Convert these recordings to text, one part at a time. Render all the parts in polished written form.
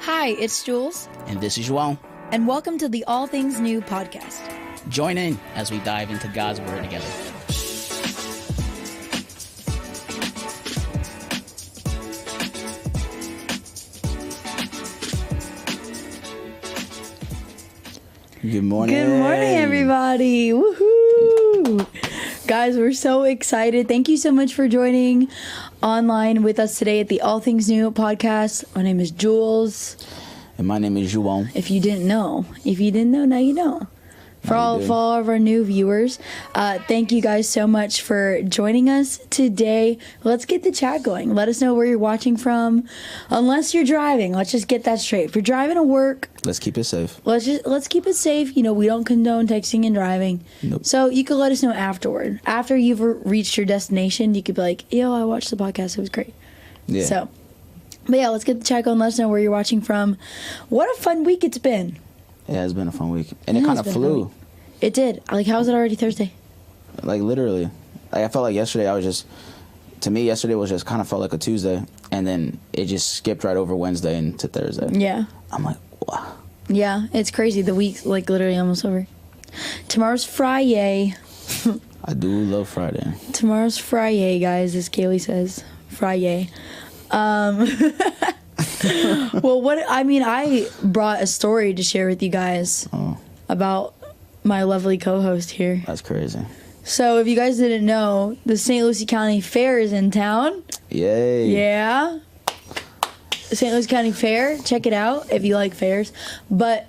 Hi, it's Jules. And this is João. And welcome to the All Things New podcast. Join in as we dive into God's Word together. Good morning. Good morning, everybody. Woohoo! Guys, we're so excited. Thank you so much for joining online with us today at the All Things New podcast. My name is Jules. And my name is João. If you didn't know, now you know. For all of our new viewers, thank you guys so much for joining us today. Let's get the chat going. Let us know where you're watching from. Unless you're driving, let's just get that straight. If you're driving to work, let's keep it safe. Let's keep it safe. You know, we don't condone texting and driving. Nope. So you could let us know afterward. After you've reached your destination, you could be like, yo, I watched the podcast. It was great. Yeah. So, but yeah, let's get the chat going. Let us know where you're watching from. What a fun week it's been. It has been a fun week. And it kind of flew. It did. Like, how was it already Thursday? Like, literally. Like, I felt like yesterday yesterday was just kind of felt like a Tuesday. And then it just skipped right over Wednesday into Thursday. Yeah. I'm like, wow. Yeah, it's crazy. The week's, like, literally almost over. Tomorrow's Friday. I do love Friday. Tomorrow's Friday, guys, as Kaylee says. Friday. Well, I brought a story to share with you guys about my lovely co-host here. That's crazy. So, if you guys didn't know, the St. Lucie County Fair is in town. Yay. Yeah. St. Lucie County Fair. Check it out if you like fairs. But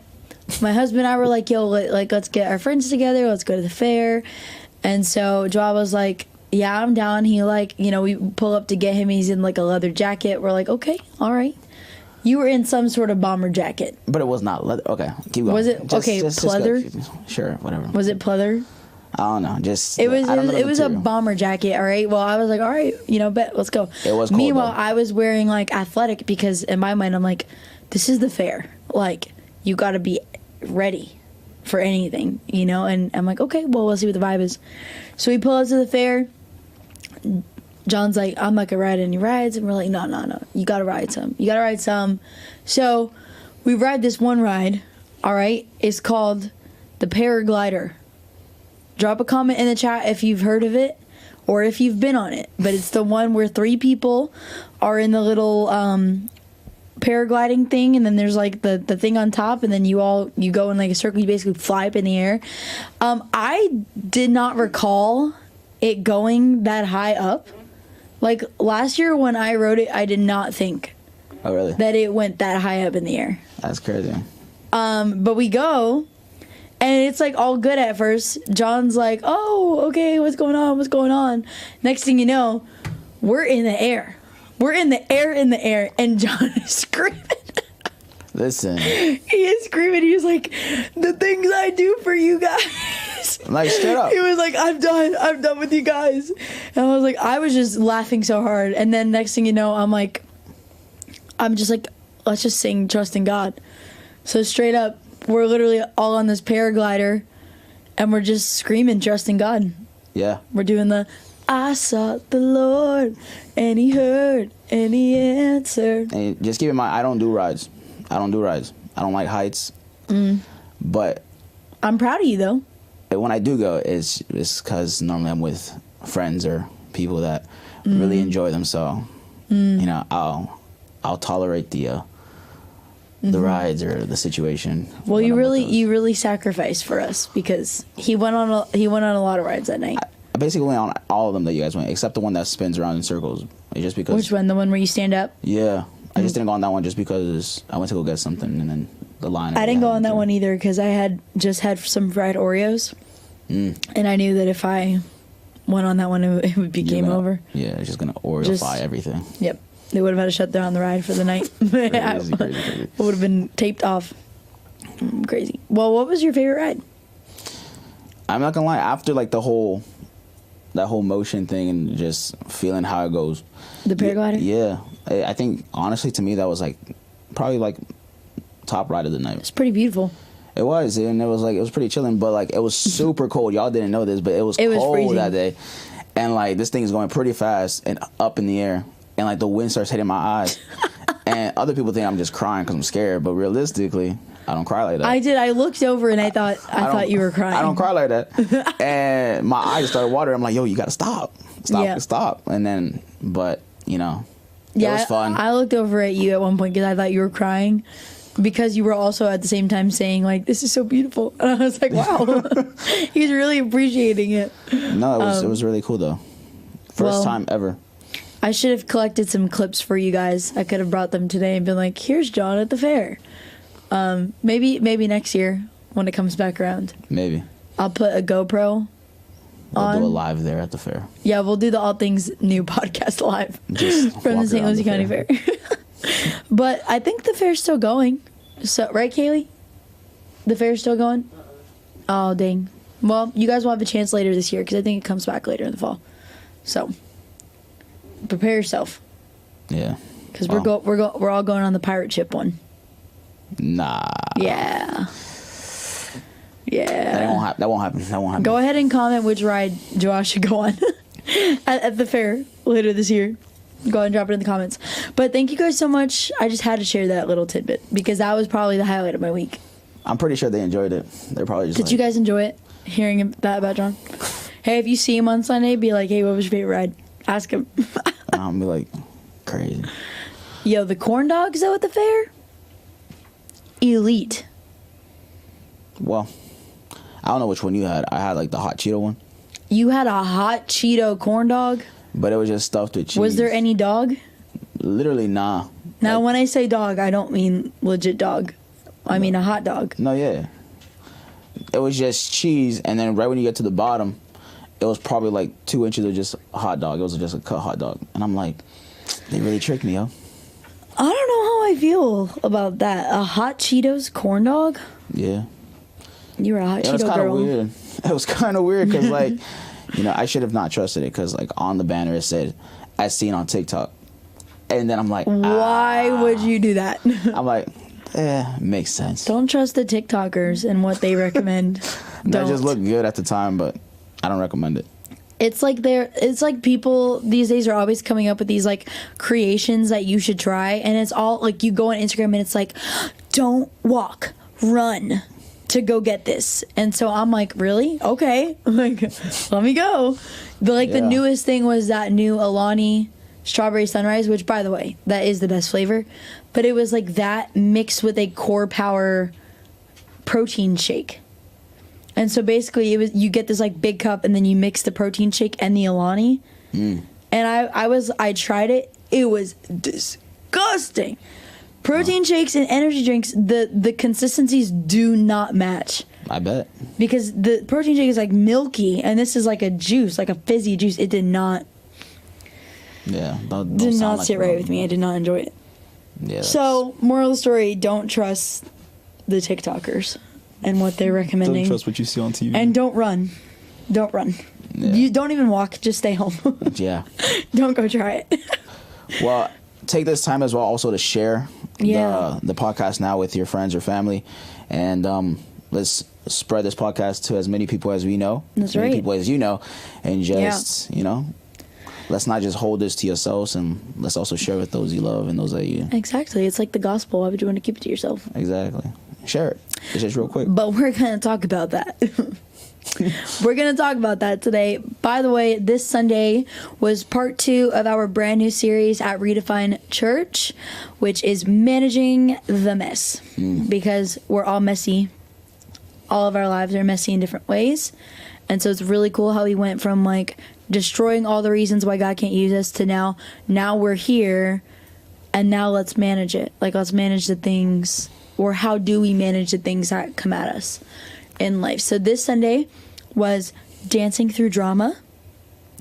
my husband and I were like, yo, let's get our friends together. Let's go to the fair. And so Joao was like, yeah, I'm down. He we pull up to get him. He's in like a leather jacket. We're like, okay, all right. You were in some sort of bomber jacket. But it was not leather. Okay, keep going. Was it pleather? Sure, whatever. Was it pleather? I don't know. It was a bomber jacket, all right? Well, I was like, all right, bet, let's go. It was cold. Meanwhile, though. I was wearing like athletic because in my mind, I'm like, this is the fair. Like, you got to be ready for anything, And I'm like, okay, well, let's see what the vibe is. So we pull up to the fair. John's like, I'm not going to ride any rides. And we're like, no. You got to ride some. So we ride this one ride, all right? It's called the paraglider. Drop a comment in the chat if you've heard of it or if you've been on it. But it's the one where 3 people are in the little paragliding thing. And then there's like the thing on top. And then you go in like a circle. You basically fly up in the air. I did not recall it going that high up. Like, last year when I rode it, I did not think that it went that high up in the air. That's crazy. But we go, and it's, like, all good at first. John's like, oh, okay, what's going on? Next thing you know, we're in the air. We're in the air, and John is screaming. Listen. He is screaming. He was like, the things I do for you guys. Like, straight up. He was like, I'm done with you guys. And I was like, I was just laughing so hard. And then next thing you know, I'm just like, let's just sing Trust in God. So straight up, we're literally all on this paraglider and we're just screaming Trust in God. Yeah. We're doing the I sought the Lord and he heard and he answered. And just keep in mind, I don't do rides. I don't like heights. But I'm proud of you though. When I do go, it's because normally I'm with friends or people that really enjoy them. So, I'll tolerate the rides or the situation. Well, you really sacrificed for us because he went on a lot of rides that night. I basically went on all of them that you guys went, except the one that spins around in circles. Just because. Which one? The one where you stand up? Yeah, I just didn't go on that one just because I went to go get something and then the line. I didn't go on that one either because I had just had some fried Oreos, and I knew that if I went on that one, it would be game over. Yeah, it's just gonna Oreofy everything. Yep, they would have had to shut down the ride for the night. Crazy. It would have been taped off. Crazy. Well, what was your favorite ride? I'm not gonna lie. After like that whole motion thing and just feeling how it goes. The paraglider? Yeah. I think honestly to me that was like probably like top ride of the night. It's pretty beautiful. It was, and it was pretty chilling, but like it was super cold. Y'all didn't know this, but it was cold freezing that day. And like this thing is going pretty fast and up in the air, and like the wind starts hitting my eyes. And other people think I'm just crying because I'm scared, but realistically, I don't cry like that. I did. I looked over and I thought you were crying. I don't cry like that. And my eyes started watering. I'm like, yo, you got to stop. And then, but, you know, it was fun. I looked over at you at one point because I thought you were crying because you were also at the same time saying, like, this is so beautiful. And I was like, wow, he's really appreciating it. No, it was really cool, though. First time ever. I should have collected some clips for you guys. I could have brought them today and been like, here's John at the fair. Maybe next year when it comes back around. Maybe. I'll put a GoPro on. We'll do a live there at the fair. Yeah, we'll do the All Things New podcast live from the St. Lucie County Fair. But I think the fair's still going. So, right, Kaylee? The fair's still going? Oh, dang. Well, you guys will have a chance later this year because I think it comes back later in the fall. So, prepare yourself. Yeah. Because we're all going on the pirate ship one. Nah. Yeah. That won't happen. Go ahead and comment which ride Josh should go on at the fair later this year. Go ahead and drop it in the comments. But thank you guys so much. I just had to share that little tidbit because that was probably the highlight of my week. I'm pretty sure they enjoyed it. They're probably just Did you guys enjoy it? Hearing that about John? Hey, if you see him on Sunday, be like, hey, what was your favorite ride? Ask him. I'll be like, crazy. Yo, the corn dogs though at the fair? Elite. Well, I don't know which one you had. I had like the hot Cheeto one. You had a hot Cheeto corn dog? But it was just stuffed with cheese. Was there any dog? Literally, nah. Now, when I say dog, I don't mean legit dog. I mean a hot dog. No, yeah. It was just cheese, and then right when you get to the bottom, it was probably like 2 inches of just a hot dog. It was just a cut hot dog. And I'm like, they really tricked me, yo. I don't know how I feel about that. A hot Cheetos corn dog? Yeah. You were a hot Cheeto girl. It was kind of weird. It was kind of weird because, like, you know, I should have not trusted it because, like, on the banner it said, as seen on TikTok. And then I'm like, why would you do that? I'm like, makes sense. Don't trust the TikTokers and what they recommend. That just looked good at the time, but I don't recommend it. It's like people these days are always coming up with these like creations that you should try, and it's all like you go on Instagram and it's like, don't walk, run to go get this. And so I'm like, really? Okay. Like, let me go. But the newest thing was that new Alani strawberry sunrise, which by the way, that is the best flavor. But it was like that mixed with a core power protein shake. And so basically you get this like big cup and then you mix the protein shake and the Alani. And I tried it. It was disgusting. Protein shakes and energy drinks, the consistencies do not match. I bet. Because the protein shake is like milky and this is like a juice, like a fizzy juice. It did not. Yeah. Did not sit right with me. I did not enjoy it. Yeah. So, moral of the story, don't trust the TikTokers and what they're recommending. Don't trust what you see on TV. And don't run. Don't run. Yeah. You don't even walk. Just stay home. Yeah. Don't go try it. Well, take this time as well also to share the podcast now with your friends or family. And let's spread this podcast to as many people as we know. That's as many right. people as you know. And just, you know, let's not just hold this to yourselves, and let's also share with those you love and those that you... Exactly. It's like the gospel. Why would you want to keep it to yourself? Exactly. Share it. It's just real quick. But we're going to talk about that. We're going to talk about that today. By the way, this Sunday was part 2 of our brand new series at Redefine.Church, which is managing the mess. Because we're all messy. All of our lives are messy in different ways. And so it's really cool how we went from like destroying all the reasons why God can't use us to now we're here and now let's manage it. Like, let's manage the things, or how do we manage the things that come at us in life. So this Sunday was dancing through drama.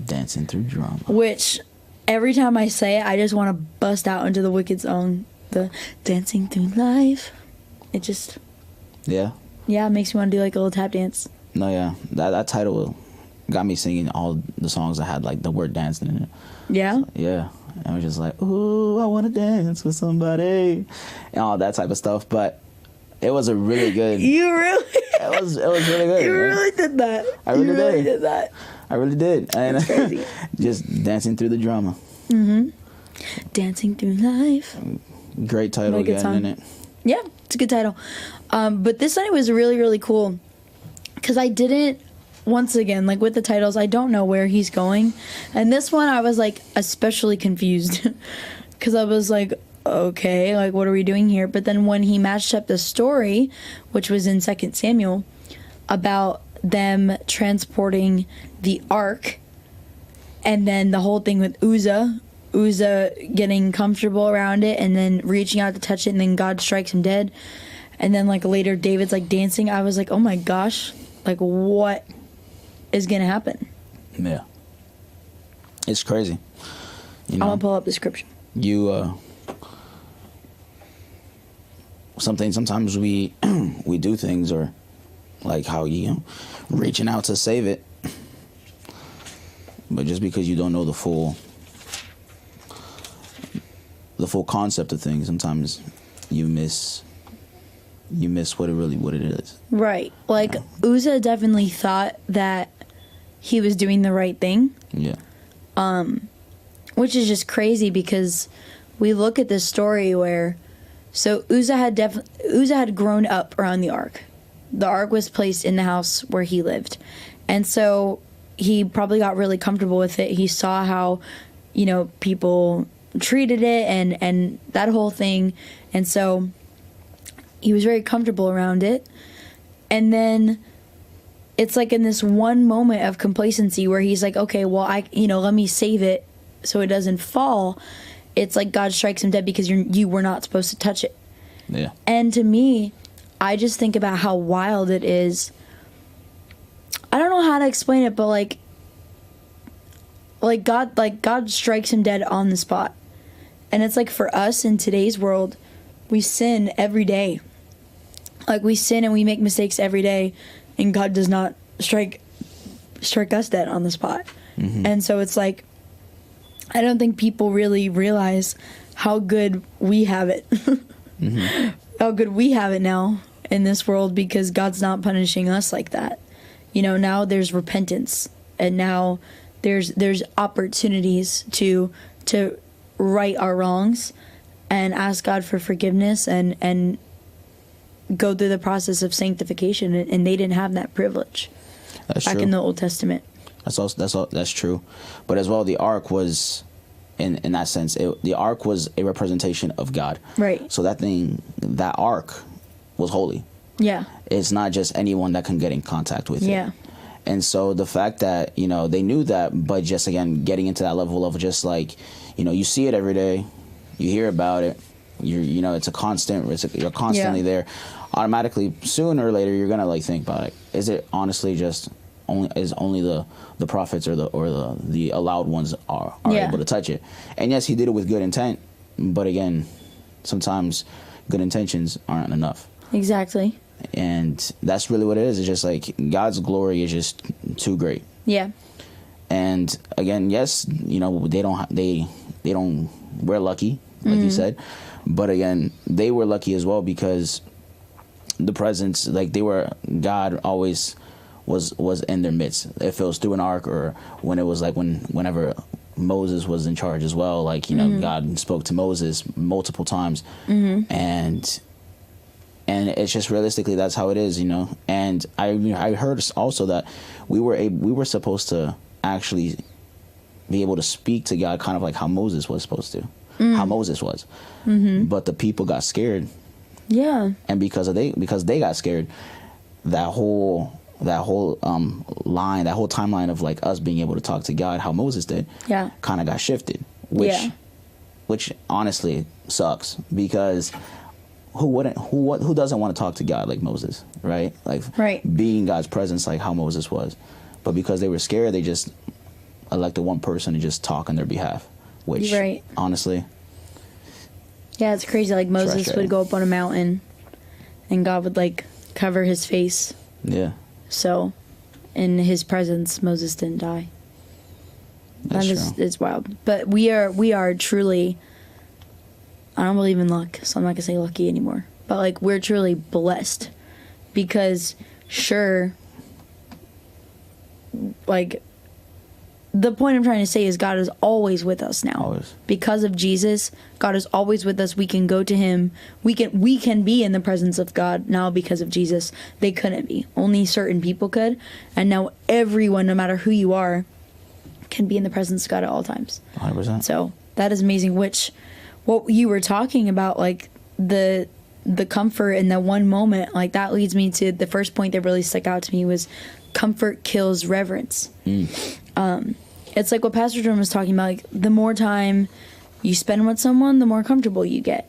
Dancing through drama. Which every time I say it, I just want to bust out into the Wicked song, the dancing through life. It just... Yeah, it makes me want to do like a little tap dance. No, yeah. That title got me singing all the songs that had like the word dancing in it. Yeah? So, yeah. And I was just like, ooh, I want to dance with somebody. And all that type of stuff. But it was a really good... You really... It was really good. You really did that. I really did that. I really did. And that's crazy. Just dancing through the drama. Dancing through life. Great title Really good again, song. isn't it? Yeah, it's a good title. But this Sunday was really, really cool because I didn't, once again, like with the titles, I don't know where he's going. And this one, I was like especially confused because I was like, okay, like what are we doing here? But then when he matched up the story, which was in 2 Samuel, about them transporting the ark, and then the whole thing with Uzzah getting comfortable around it and then reaching out to touch it, and then God strikes him dead. And then like later David's like dancing. I was like, oh my gosh, like what is gonna happen? Yeah. It's crazy. You I'm know, gonna pull up the scripture. Sometimes we we do things, or like how reaching out to save it, but just because you don't know the full concept of things, sometimes you miss what it is. Right. Like Uzzah definitely thought that he was doing the right thing. Yeah. Which is just crazy because we look at this story where, so Uzzah had grown up around the ark. The ark was placed in the house where he lived, and so he probably got really comfortable with it. He saw how, people treated it and that whole thing, and so he was very comfortable around it. And then it's like in this one moment of complacency where he's like, okay, well, let me save it so it doesn't fall. It's like God strikes him dead because you were not supposed to touch it. Yeah. And to me, I just think about how wild it is. I don't know how to explain it, but God strikes him dead on the spot. And it's like for us in today's world, we sin every day. Like we sin and we make mistakes every day, and God does not strike us dead on the spot. Mm-hmm. And so it's like, I don't think people really realize how good we have it. Mm-hmm. How good we have it now in this world, because God's not punishing us like that. Now there's repentance, and now there's opportunities to right our wrongs and ask God for forgiveness and go through the process of sanctification, and they didn't have that privilege back in the Old Testament. That's true. But as well, the ark was, in that sense, the ark was a representation of God. Right. So that ark was holy. Yeah. It's not just anyone that can get in contact with it. Yeah. And so the fact that, they knew that, but just again, getting into that level of just like, you see it every day, you hear about it, it's a constant, you're constantly there. Automatically, sooner or later, you're going to think about it. Is it honestly just only the prophets or the allowed ones are able to touch it? And yes, he did it with good intent, but again, sometimes good intentions aren't enough. Exactly. And that's really what it is. It's just like God's glory is just too great. Yeah. And again, yes, we're lucky, like you said, but again, they were lucky as well, because the presence, God always was in their midst. If it was through an ark, or when it was whenever Moses was in charge as well, God spoke to Moses multiple times, and it's just realistically that's how it is, And I heard also that we were supposed to actually be able to speak to God, kind of like how Moses was supposed to, how Moses was, but the people got scared. Yeah. And because they got scared, that whole line, that whole timeline of us being able to talk to God, how Moses did, kind of got shifted, which honestly sucks, because who doesn't want to talk to God like Moses, right? Being God's presence like how Moses was. But because they were scared, they just elected one person to just talk on their behalf, which honestly, yeah, it's crazy. Like Moses would go up on a mountain and God would cover his face. Yeah. So in his presence, Moses didn't die. That's true. It's wild. But we are truly, I don't believe in luck, so I'm not gonna say lucky anymore. But we're truly blessed, because sure, the point I'm trying to say is God is always with us now. Always. Because of Jesus, God is always with us. We can go to him. We can be in the presence of God now because of Jesus. They couldn't be. Only certain people could. And now everyone, no matter who you are, can be in the presence of God at all times. 100%. So that is amazing. What you were talking about, like the comfort in that one moment, like that leads me to the first point that really stuck out to me was comfort kills reverence. It's like what Pastor Jordan was talking about, like the more time you spend with someone, the more comfortable you get.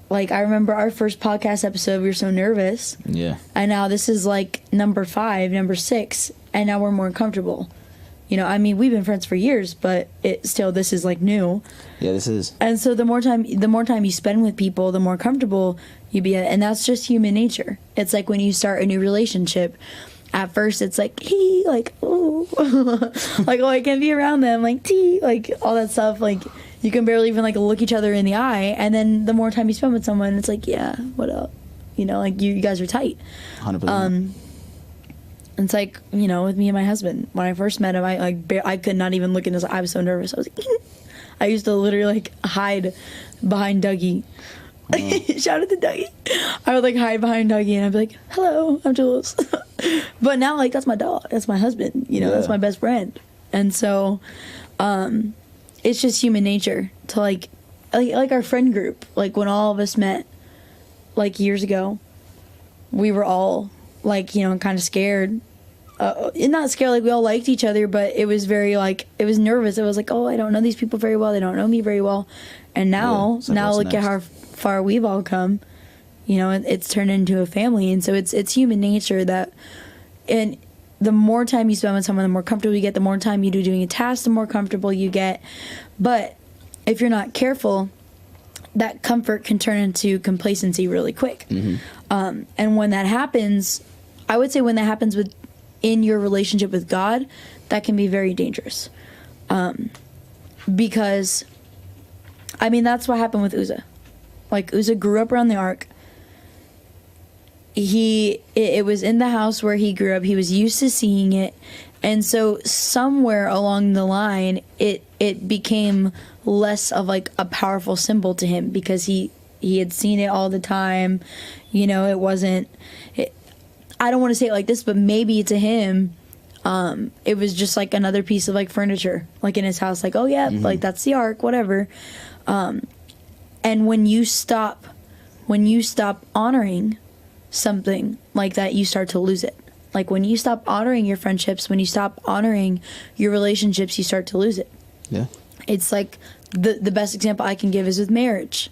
Like I remember our first podcast episode, we were so nervous. Yeah. And now this is like number 5, number 6, and now we're more comfortable. You know, I mean, we've been friends for years, but this is like new. Yeah, this is. And so the more time you spend with people, the more comfortable you be, and that's just human nature. It's like when you start a new relationship. At first, it's like, oh, like, oh, I can't be around them, like, like, all that stuff. Like, you can barely even, like, look each other in the eye. And then the more time you spend with someone, it's like, yeah, what up? You know, like, you guys are tight. 100%. It's like, you know, with me and my husband. When I first met him, I could not even look in his eye. I was so nervous. I was like, I used to literally, like, hide behind Dougie. Shout out to Dougie. I would like hide behind Dougie and I'd be like, hello, I'm Jules. But now, like, that's my dog, that's my husband, you know, that's my best friend. And so it's just human nature to like our friend group, like when all of us met like years ago, we were all like, you know, kind of scared. Not scared, like we all liked each other, but it was very like, it was nervous. It was like, oh, I don't know these people very well, they don't know me very well. And now look at how far we've all come. You know, it's turned into a family. And so it's human nature that, and the more time you spend with someone, the more comfortable you get. The more time you do doing a task, the more comfortable you get. But if you're not careful, that comfort can turn into complacency really quick. And when that happens, I would say when that happens in your relationship with God, that can be very dangerous. Because, I mean, that's what happened with Uzzah. Like, Uzzah grew up around the ark. It was in the house where he grew up. He was used to seeing it. And so somewhere along the line, it became less of like a powerful symbol to him because he had seen it all the time. You know, it wasn't, I don't want to say it like this, but maybe to him, it was just like another piece of like furniture, like in his house, like, oh yeah, like that's the ark, whatever. And when you stop honoring something like that, you start to lose it. Like when you stop honoring your friendships, when you stop honoring your relationships, you start to lose it. Yeah. It's like the best example I can give is with marriage.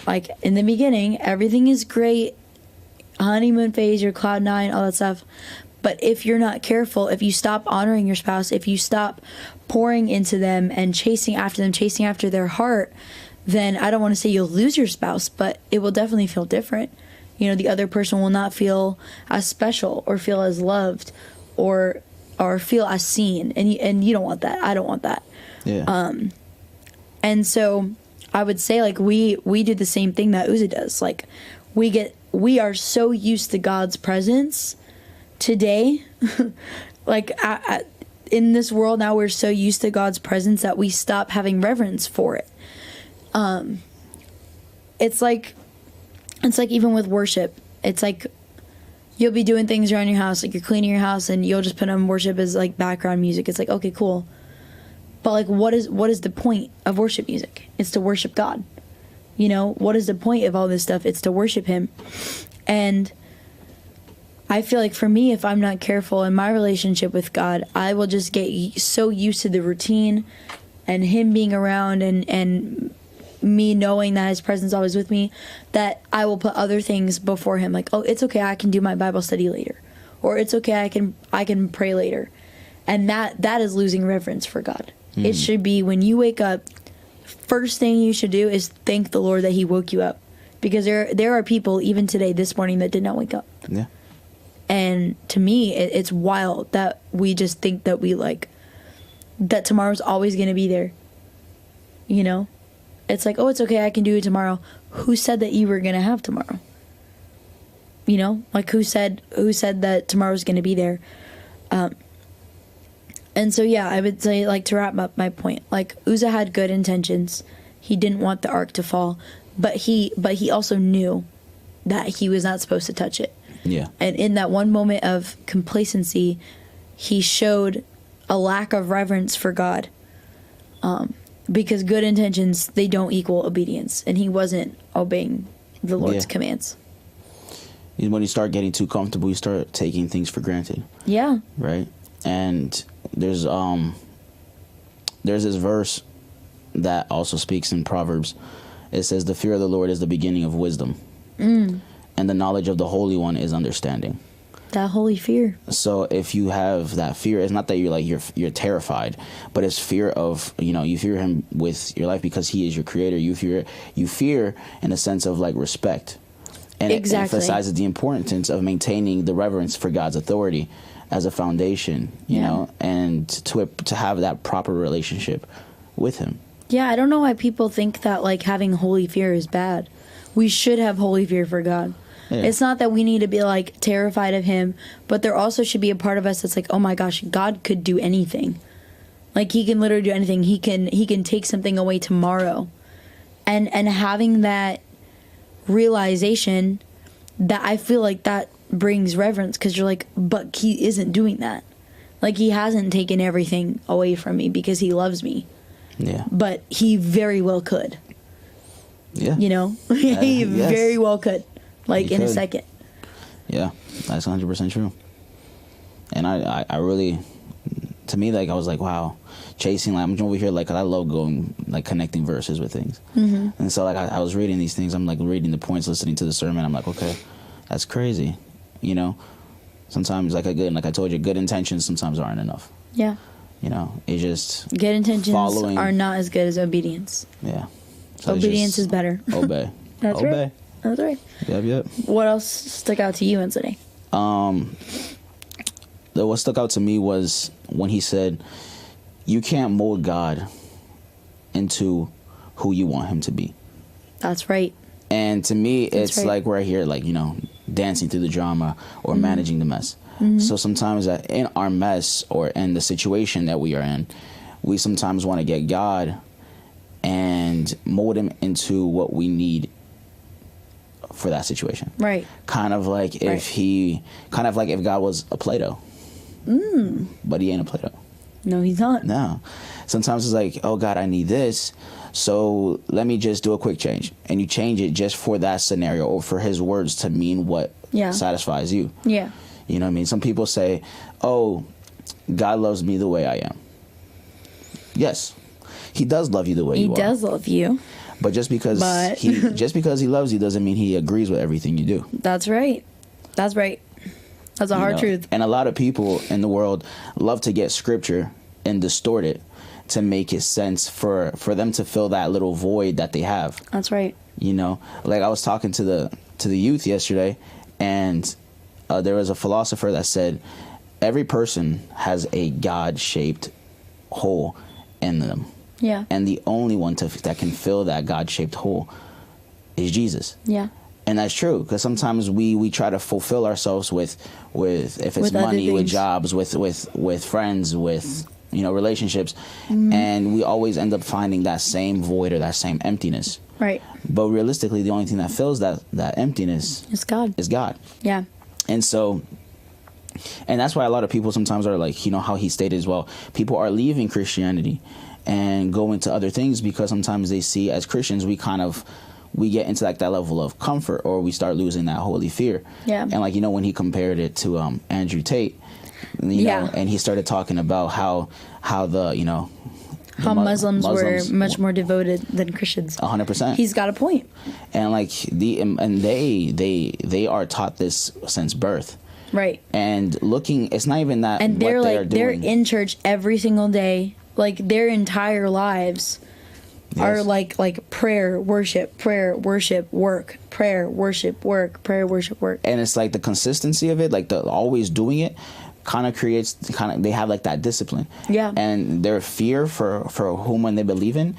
Like in the beginning, everything is great, honeymoon phase, your cloud 9, all that stuff. But if you're not careful, if you stop honoring your spouse, if you stop pouring into them and chasing after them, chasing after their heart, then I don't want to say you'll lose your spouse, but it will definitely feel different. You know, the other person will not feel as special or feel as loved or feel as seen. And you don't want that. I don't want that. Yeah. And so I would say, like, we do the same thing that Uzzah does. Like, we are so used to God's presence today. Like, in this world now, we're so used to God's presence that we stop having reverence for it. It's like even with worship, it's like you'll be doing things around your house, like you're cleaning your house and you'll just put on worship as like background music. It's like, okay, cool. But like, what is the point of worship music? It's to worship God. You know, what is the point of all this stuff? It's to worship him. And I feel like for me, if I'm not careful in my relationship with God, I will just get so used to the routine and him being around and me knowing that his presence is always with me, that I will put other things before him. Like, oh, it's okay, I can do my Bible study later. Or it's okay, I can pray later. And that is losing reverence for God. It should be when you wake up, first thing you should do is thank the Lord that he woke you up. Because there are people, even today, this morning, that did not wake up. Yeah. And to me, it's wild that we just think that that tomorrow's always going to be there. You know? It's like, oh, it's okay, I can do it tomorrow. Who said that you were going to have tomorrow? You know? Like, who said that tomorrow's going to be there? And so, yeah, I would say, like, to wrap up my point, like, Uzzah had good intentions. He didn't want the ark to fall, but he also knew that he was not supposed to touch it. Yeah. And in that one moment of complacency, he showed a lack of reverence for God. Because good intentions, they don't equal obedience. And he wasn't obeying the Lord's commands. When you start getting too comfortable, you start taking things for granted. Yeah. Right? And there's this verse that also speaks in Proverbs. It says, the fear of the Lord is the beginning of wisdom. And the knowledge of the Holy One is understanding. That holy fear. So if you have that fear, it's not that you're terrified, but it's fear of, you fear him with your life because he is your creator. You fear in a sense of like respect. And it emphasizes the importance of maintaining the reverence for God's authority as a foundation, you know, and to have that proper relationship with him. Yeah, I don't know why people think that like having holy fear is bad. We should have holy fear for God. Yeah. It's not that we need to be like terrified of him, but there also should be a part of us that's like, oh my gosh, God could do anything. Like he can literally do anything. He can take something away tomorrow. And having that realization, that I feel like that brings reverence, because you're like, but he isn't doing that. Like he hasn't taken everything away from me because he loves me. Yeah. But he very well could. Yeah. You know? He very well could. Like in a second. Yeah. That's 100% true. And I really, to me, like I was like, wow, chasing, like I'm over here, like I love going, like connecting verses with things. Mm-hmm. And so like I was reading these things, I'm like reading the points, listening to the sermon, I'm like, okay, that's crazy. You know? Sometimes like I told you, good intentions sometimes aren't enough. Yeah. You know, it's just good intentions are not as good as obedience. Yeah. So obedience is better. Obey. That's obey. Right. That's right. Yep. What else stuck out to you on today? What stuck out to me was when he said, you can't mold God into who you want him to be. That's right. And to me, it's right. Like right here, like, you know, dancing through the drama or managing the mess. Mm-hmm. So sometimes in our mess or in the situation that we are in, we sometimes want to get God and mold him into what we need for that situation. Right. Kind of like if God was a Play-Doh. But he ain't a Play-Doh. No, he's not. No. Sometimes it's like, oh God, I need this, so let me just do a quick change. And you change it just for that scenario or for his words to mean what satisfies you. Yeah. You know what I mean? Some people say, oh, God loves me the way I am. Yes, he does love you the way you are. He does love you. But just because he loves you doesn't mean he agrees with everything you do. That's right. That's right. That's a hard truth. And a lot of people in the world love to get scripture and distort it to make it sense for them to fill that little void that they have. That's right. You know, like I was talking to the youth yesterday, and there was a philosopher that said every person has a God-shaped hole in them. Yeah. And the only one that can fill that God-shaped hole is Jesus. Yeah. And that's true, because sometimes we try to fulfill ourselves with if it's money, with jobs, with friends, with relationships, and we always end up finding that same void or that same emptiness. Right. But realistically, the only thing that fills that emptiness is God. Yeah. And so, and that's why a lot of people sometimes are like, how he stated as well, people are leaving Christianity and going to other things because sometimes they see as Christians we get into like that level of comfort, or we start losing that holy fear. Yeah. And like, when he compared it to Andrew Tate, you know, and he started talking about how Muslims were much more devoted than Christians. 100%. He's got a point. And like they are taught this since birth. Right. And it's not even that. And they're in church every single day, like their entire lives. Yes. Are like prayer, worship, work, prayer, worship, work, prayer, worship, work. And it's like the consistency of it, like the always doing it, they have like that discipline. Yeah. And their fear for whom when they believe in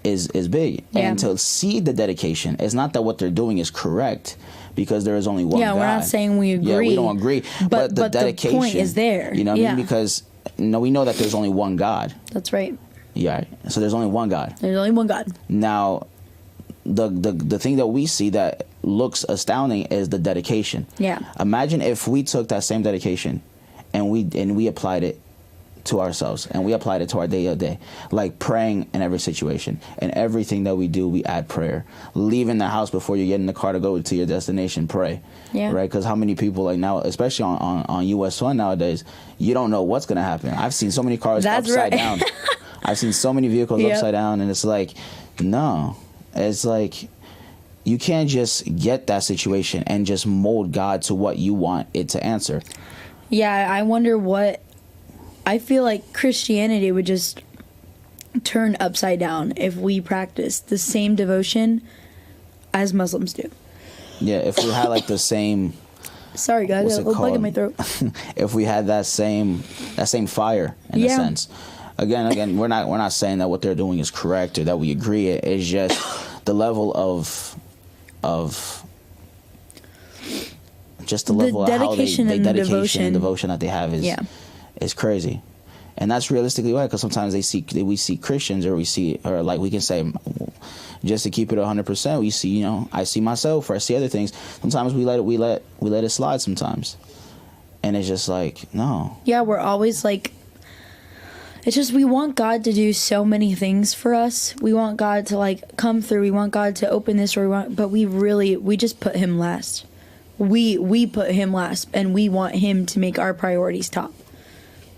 is big. Yeah. And to see the dedication, it's not that what they're doing is correct, because there is only one God. Yeah, we're not saying we agree. Yeah, we don't agree. But the dedication. The point is there. You know what I mean? Because no, we know that there's only one God. That's right. Yeah. So there's only one God. There's only one God. Now, the thing that we see that looks astounding is the dedication. Yeah. Imagine if we took that same dedication and we applied it to ourselves, and we applied it to our day to day, like praying in every situation, and everything that we do, we add prayer. Leaving the house before you get in the car to go to your destination, pray. Yeah. Right? Because how many people, like now, especially on US 1 nowadays, you don't know what's gonna happen. I've seen so many cars upside down. I've seen so many vehicles upside down, and it's like, no, it's like, you can't just get that situation and just mold God to what you want it to answer. Yeah, I wonder what. I feel like Christianity would just turn upside down if we practiced the same devotion as Muslims do. Yeah, if we had like the same. Sorry, guys, What's a it little bug in called? my throat. If we had that same fire in a sense. Again, we're not saying that what they're doing is correct or that we agree. It's just the level of just the level of how they dedication and devotion that they have is crazy. And that's realistically why, because sometimes we see Christians, or like we can say, just to keep it 100%, we see, I see myself, or I see other things. Sometimes we let it slide sometimes, and it's just like, no. Yeah, we're always like, it's just, we want God to do so many things for us. We want God to like come through. We want God to open this, but we just put Him last. We put Him last, and we want Him to make our priorities top.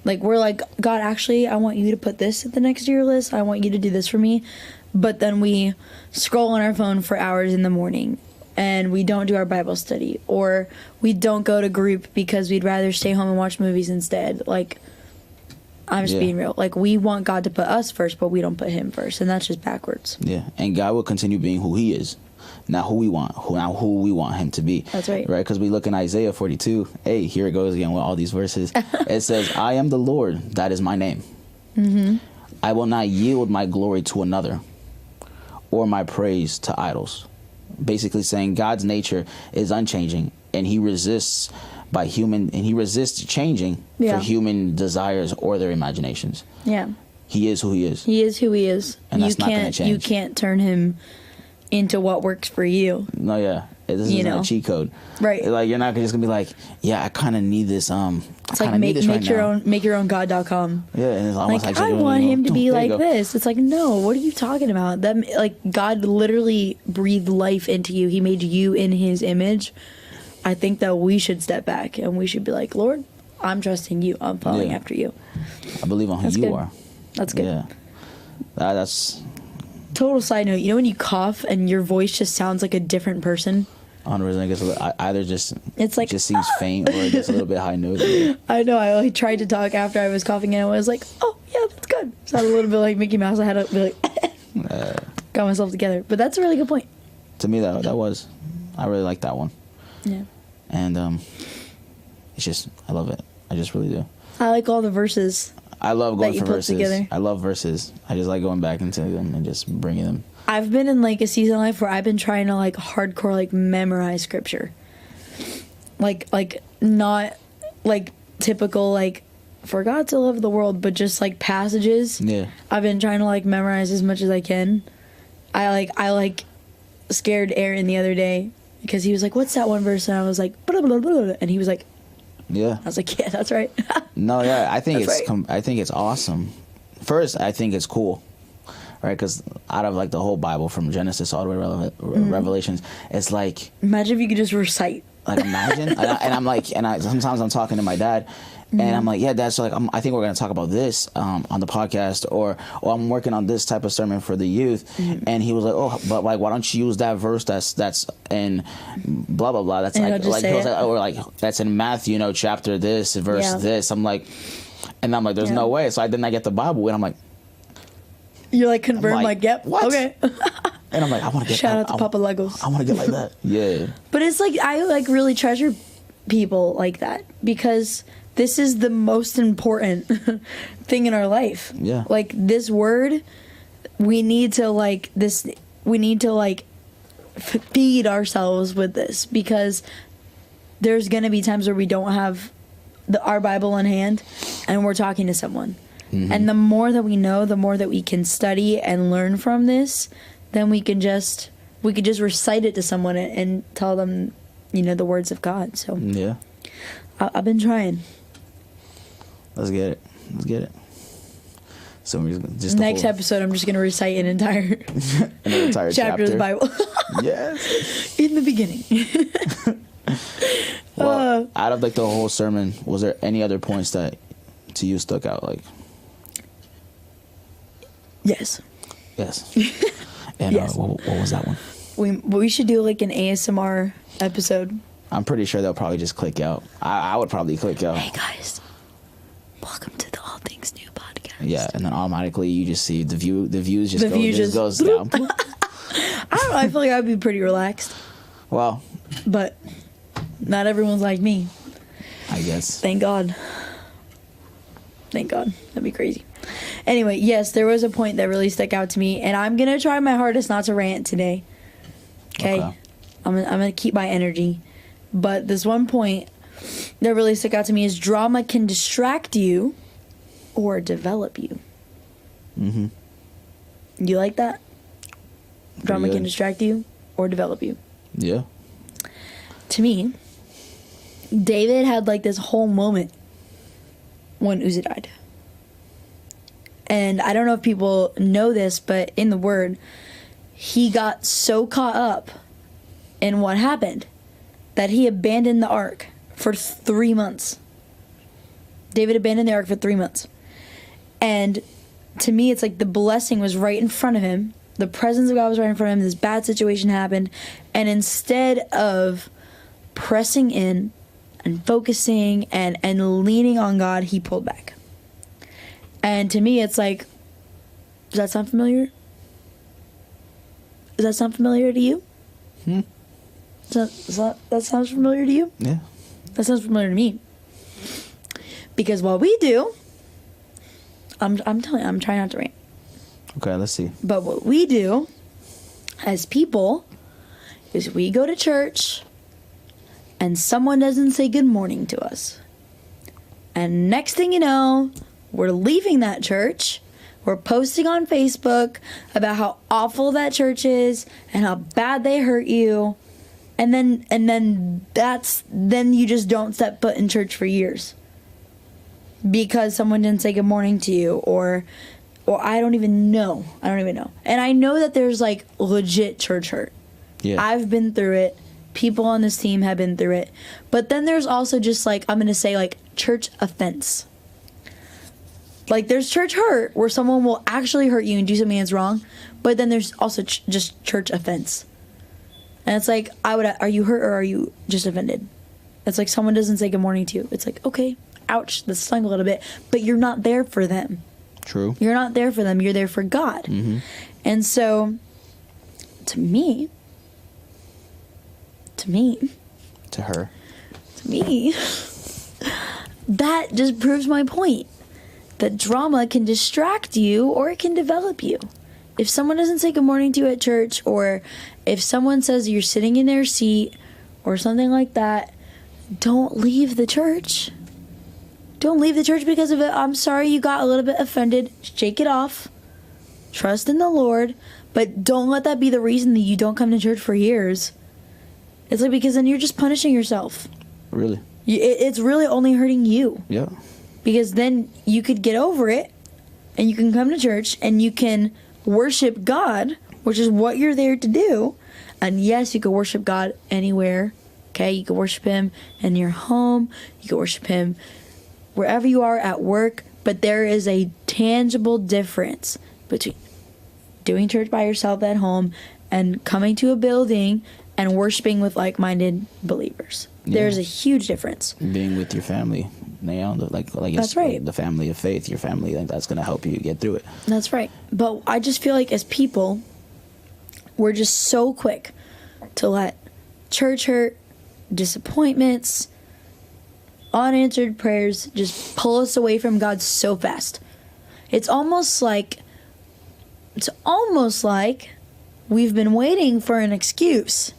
Like, we're like, God, actually, I want you to put this at the next to your list. I want you to do this for me. But then we scroll on our phone for hours in the morning, and we don't do our Bible study, or we don't go to group because we'd rather stay home and watch movies instead. Like, I'm just being real. Like, we want God to put us first, but we don't put Him first, and that's just backwards. Yeah, and God will continue being who He is. Not who we want Him to be. That's right. Right? Because we look in Isaiah 42. Hey, here it goes again with all these verses. It says, I am the Lord, that is my name. Mm-hmm. I will not yield my glory to another, or my praise to idols. Basically saying God's nature is unchanging, and He resists changing for human desires or their imaginations. Yeah. He is who He is. He is who He is. And that's not going to change. You can't turn Him into what works for you. No, yeah. This isn't a cheat code. Right. Like, you're not just going to be like, yeah, I kind of need this. It's like make your own God.com. Yeah. And it's almost like I want Him to be like this. It's like, no, what are you talking about? That, like, God literally breathed life into you. He made you in His image. I think that we should step back and we should be like, Lord, I'm trusting you. I'm following after you. I believe on who you are. That's good. Yeah. That's... Total side note, when you cough and your voice just sounds like a different person? 100%. I guess either just seems faint, or it gets a little bit high note. I know. I tried to talk after I was coughing, and I was like, oh, yeah, that's good. Sounded a little bit like Mickey Mouse. I had to be like, got myself together. But that's a really good point. To me, I really like that one. Yeah. And it's just, I love it. I just really do. I like all the verses. I love going for verses. Together. I love verses. I just like going back into them and just bringing them. I've been in like a season of life where I've been trying to like hardcore like memorize scripture. Like not like typical like for God to love the world, but just like passages. Yeah. I've been trying to like memorize as much as I can. I scared Aaron the other day because he was like, "What's that one verse?" And I was like, blah, blah, blah, blah. And he was like, yeah. I was like, yeah, that's right. No, yeah, I think I think it's awesome. First, I think it's cool, right? Because out of like the whole Bible from Genesis all the way to Revelations, it's like, imagine if you could just recite. Like, imagine, sometimes I'm talking to my dad, and I'm like, yeah, Dad, so like, I think we're gonna talk about this on the podcast, or I'm working on this type of sermon for the youth, and he was like, oh, but like, why don't you use that verse that's in blah blah blah, that's and or like that's in Matthew, chapter this, verse this. I'm like, there's no way. So I get the Bible, and I'm like, you're like confirmed, like, yep, what? Okay. And I'm like, I want to get... Shout out to Papa Legos. I want to get like that. Yeah. But it's like, I like really treasure people like that, because this is the most important thing in our life. Yeah. Like, this word, we need to feed ourselves with this, because there's going to be times where we don't have our Bible in hand and we're talking to someone. And the more that we know, the more that we can study and learn from this, then we could just recite it to someone and tell them, the words of God. So Yeah. I've been trying. Let's get it. So we're just Next episode, I'm just going to recite an entire, chapter of the Bible. Yes. In the beginning. Well, out of like the whole sermon, was there any other points that to you stuck out? Like, yes. And Yes. What was that one? We should do like an ASMR episode. I'm pretty sure they'll probably just click out. I would probably click out. Hey guys, welcome to the All Things New podcast. Yeah, and then automatically you just see the views goes bloop. down. I don't know. I feel like I'd be pretty relaxed, Well, but not everyone's like me. I guess. Thank God. That'd be crazy. Anyway, yes, there was a point that really stuck out to me, and I'm gonna try my hardest not to rant today. Okay. I'm gonna keep my energy, but this one point that really stuck out to me is drama can distract you or develop you. Mm-hmm. You like that? Drama good. can distract you or develop you. Yeah. To me, David had like this whole moment when Uzzah died. And I don't know if people know this, but in the Word, he got so caught up in what happened that he abandoned the ark for 3 months. David abandoned the ark for 3 months. And to me, it's like the blessing was right in front of him. The presence of God was right in front of him. This bad situation happened. And instead of pressing in and focusing and leaning on God, he pulled back. And to me, it's like, does that sound familiar? Does that sound familiar to you? That sounds familiar to you? Yeah. That sounds familiar to me. Because what we do, I'm telling you, I'm trying not to rant. Okay, let's see. But what we do as people is we go to church and someone doesn't say good morning to us. And next thing you know, we're leaving that church. We're posting on Facebook about how awful that church is and how bad they hurt you. And then you just don't set foot in church for years. Because someone didn't say good morning to you or I don't even know. And I know that there's like legit church hurt. Yeah. I've been through it. People on this team have been through it. But then there's also just like, I'm going to say like church offense. Like there's church hurt where someone will actually hurt you and do something that's wrong. But then there's also just church offense. And it's like, are you hurt or are you just offended? It's like someone doesn't say good morning to you. It's like, okay, ouch, this stung a little bit. But you're not there for them. True. You're not there for them. You're there for God. Mm-hmm. And so, to me, that just proves my point. That drama can distract you or it can develop you. If someone doesn't say good morning to you at church, or if someone says you're sitting in their seat or something like that, don't leave the church. Don't leave the church because of it. I'm sorry you got a little bit offended. Shake it off. Trust in the Lord. But don't let that be the reason that you don't come to church for years. It's like, because then you're just punishing yourself. Really? It's really only hurting you. Yeah. Because then you could get over it and you can come to church and you can worship God, which is what you're there to do. And yes, you can worship God anywhere. Okay? You can worship Him in your home. You can worship Him wherever you are at work. But there is a tangible difference between doing church by yourself at home and coming to a building and worshiping with like-minded believers. Yeah. There's a huge difference. Being with your family, like That's right. The family of faith, your family, like that's gonna help you get through it. That's right. But I just feel like as people, we're just so quick to let church hurt, disappointments, unanswered prayers just pull us away from God so fast. It's almost like we've been waiting for an excuse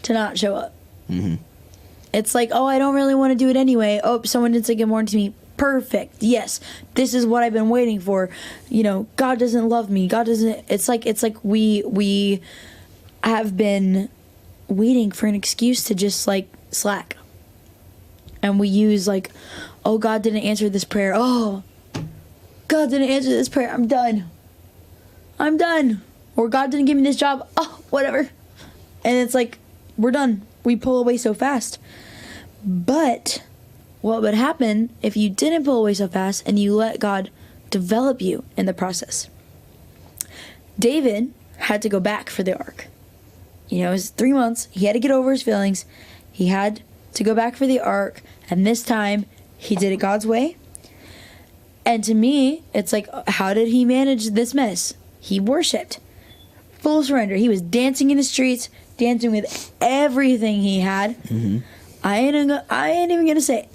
to not show up. Mm-hmm. It's like, oh, I don't really want to do it anyway. Oh, someone didn't say good morning to me. Perfect. Yes, this is what I've been waiting for. You know, God doesn't love me. God doesn't. It's like we have been waiting for an excuse to just like slack, and we use like, oh, God didn't answer this prayer. Oh, God didn't answer this prayer. I'm done. Or God didn't give me this job. Oh, whatever. And it's like, we're done. We pull away so fast. But what would happen if you didn't pull away so fast and you let God develop you in the process? David had to go back for the ark. You know, it was 3 months. He had to get over his feelings. He had to go back for the ark. And this time, he did it God's way. And to me, it's like, how did he manage this mess? He worshiped. Full surrender. He was dancing in the streets, dancing with everything he had. Mm-hmm. I ain't even gonna say it.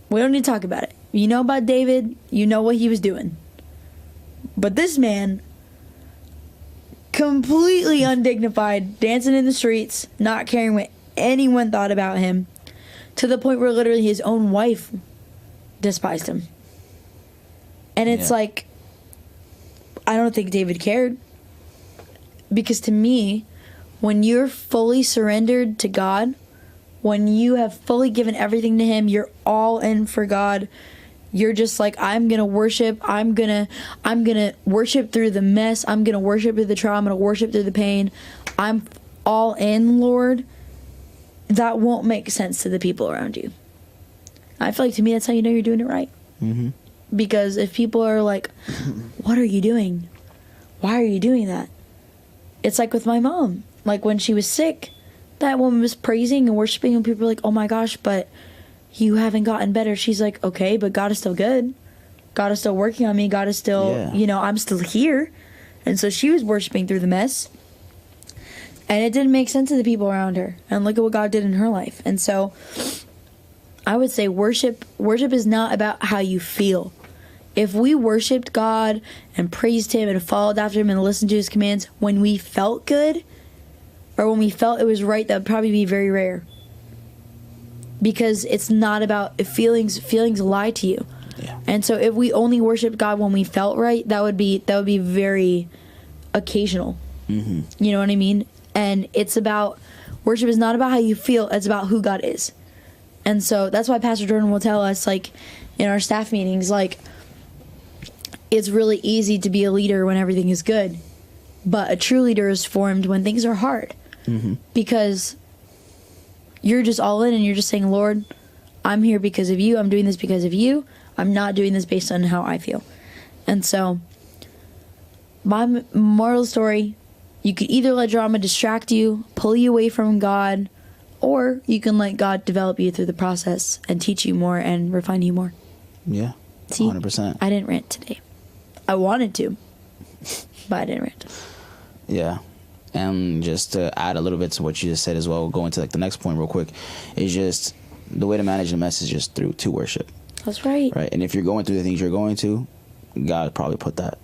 We don't need to talk about it. You know about David, you know what he was doing. But this man, completely undignified, dancing in the streets, not caring what anyone thought about him, to the point where literally his own wife despised him. And it's like, I don't think David cared. Because to me, when you're fully surrendered to God, when you have fully given everything to Him, you're all in for God. You're just like, I'm gonna worship. I'm gonna worship through the mess. I'm gonna worship through the trial. I'm gonna worship through the pain. I'm all in, Lord. That won't make sense to the people around you. I feel like, to me, that's how you know you're doing it right. Mm-hmm. Because if people are like, what are you doing? Why are you doing that? It's like with my mom. Like when she was sick, that woman was praising and worshiping, and people were like, oh my gosh, but you haven't gotten better. She's like, okay, but God is still good. God is still working on me. God is still, I'm still here. And so she was worshiping through the mess. And it didn't make sense to the people around her. And look at what God did in her life. And so I would say worship is not about how you feel. If we worshiped God and praised Him and followed after Him and listened to His commands when we felt good, or when we felt it was right, that would probably be very rare. Because it's not about feelings. Feelings lie to you. Yeah. And so if we only worshiped God when we felt right, that would be very occasional. Mm-hmm. You know what I mean? And it's about, worship is not about how you feel, it's about who God is. And so that's why Pastor Jordan will tell us, like, in our staff meetings, like, it's really easy to be a leader when everything is good. But a true leader is formed when things are hard. Mm-hmm. Because you're just all in and you're just saying, Lord, I'm here because of you. I'm doing this because of you. I'm not doing this based on how I feel. And so my moral story, you could either let drama distract you, pull you away from God, or you can let God develop you through the process and teach you more and refine you more. Yeah, see, 100%. I didn't rant today. I wanted to, but I didn't rant. Yeah. And just to add a little bit to what you just said as well, going to like the next point real quick, is just the way to manage the mess is just through to worship. That's right. Right. And if you're going through the things you're going to, God probably put that.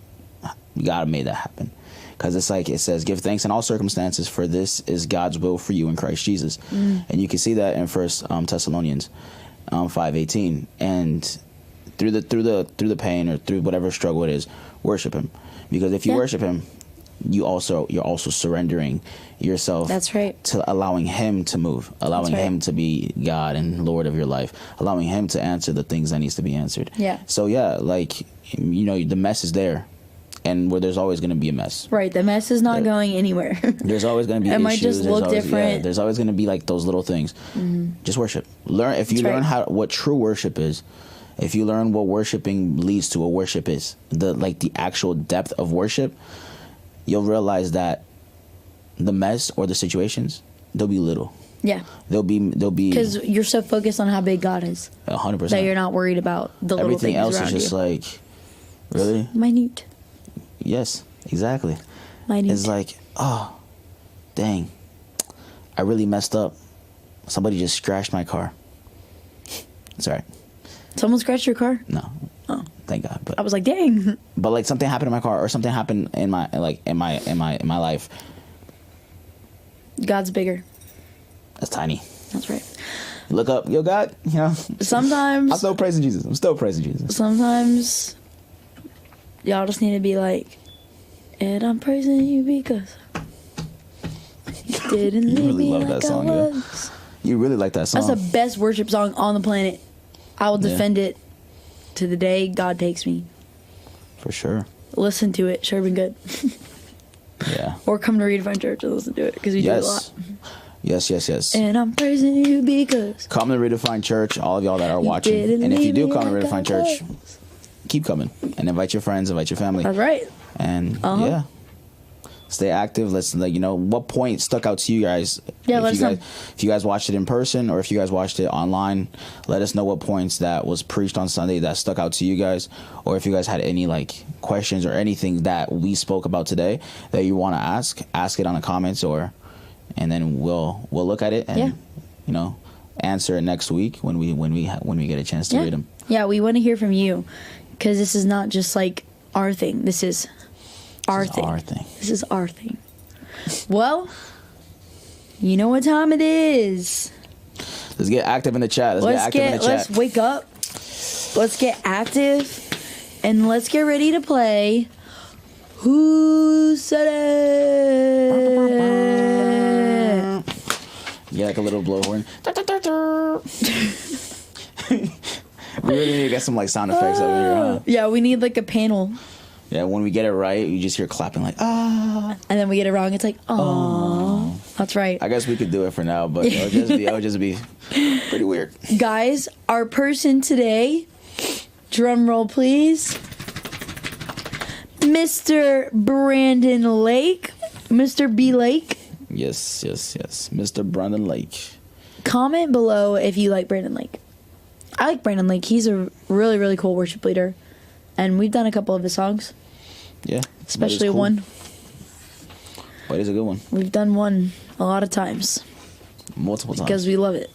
God made that happen. Because it's like it says, give thanks in all circumstances, for this is God's will for you in Christ Jesus. Mm. And you can see that in First Thessalonians 5:18. And through the pain or through whatever struggle it is, worship Him. Because if you worship Him, you're also surrendering yourself. That's right. To allowing Him to move, allowing Him to be God and Lord of your life, allowing Him to answer the things that needs to be answered. Yeah. So like, the mess is there. And where there's always going to be a mess. Right, the mess is not going anywhere. There's always going to be issues. It might just look different. Yeah, there's always going to be like those little things. Mm-hmm. Just worship. Learn learn what true worship is. If you learn what worshiping leads to, what worship is, the actual depth of worship, you'll realize that the mess or the situations, they'll be little. Yeah. They'll be because you're so focused on how big God is. 100%. That you're not worried about the little things around you. Everything else is just like, really? Minute. Yes, exactly. Minute. It's like, oh, dang, I really messed up. Somebody just scratched my car. It's all right. Someone scratched your car? No. Oh, thank God. But I was like, dang. But like something happened in my car, or something happened in my life. God's bigger. That's tiny. That's right. Look up, yo, God, you know. Sometimes I'm still praising Jesus. I'm still praising Jesus. Sometimes y'all just need to be like, and I'm praising you because you didn't You leave really me love like that song, I yeah. was. You really like that song. That's the best worship song on the planet. I will Yeah. defend it to the day God takes me. For sure. Listen to it. Sure been good. Yeah. Or come to Redefine.Church and listen to it because we do it a lot. Yes. And I'm praising you because Come to Redefine.Church, all of y'all that are you watching. didn't And if you leave do me come to like I Redefine.Church, was. keep coming. And invite your friends, invite your family. That's right. And Uh-huh. yeah. Stay active. Let's what point stuck out to you guys. Yeah, let us know. If you guys watched it in person or if you guys watched it online, let us know what points that was preached on Sunday that stuck out to you guys, or if you guys had any like questions or anything that we spoke about today that you want to ask it on the comments, and then we'll look at it and answer it next week when we get a chance to read them. Yeah, we want to hear from you because this is not just like our thing. This is our thing. This is our thing. Well, you know what time it is. Let's get active in the chat. Let's wake up. Let's get active. And let's get ready to play Who Said It? Yeah, like a little blowhorn. We really need to get some like sound effects over here, huh? Yeah, we need like a panel. Yeah, when we get it right, you just hear clapping like, ah. And then we get it wrong, it's like, aww. That's right. I guess we could do it for now, but it'll just be pretty weird. Guys, our person today, drum roll please, Mr. Brandon Lake, Mr. B. Lake. Yes. Mr. Brandon Lake. Comment below if you like Brandon Lake. I like Brandon Lake. He's a really, really cool worship leader. And we've done a couple of his songs. Yeah. Especially cool. one. But it's a good one. We've done one a lot of times. Multiple times. Because we love it.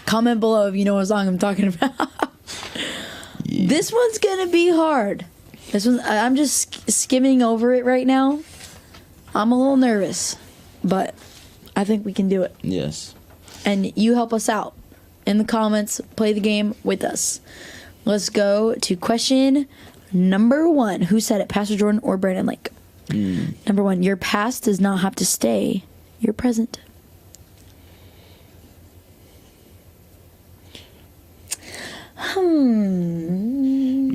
Comment below if you know what song I'm talking about. Yeah. This one's going to be hard. I'm just skimming over it right now. I'm a little nervous. But I think we can do it. Yes. And you help us out. In the comments, play the game with us. Let's go to question number 1. Who said it, Pastor Jordan or Brandon Lake? Number 1, your past does not have to stay your present.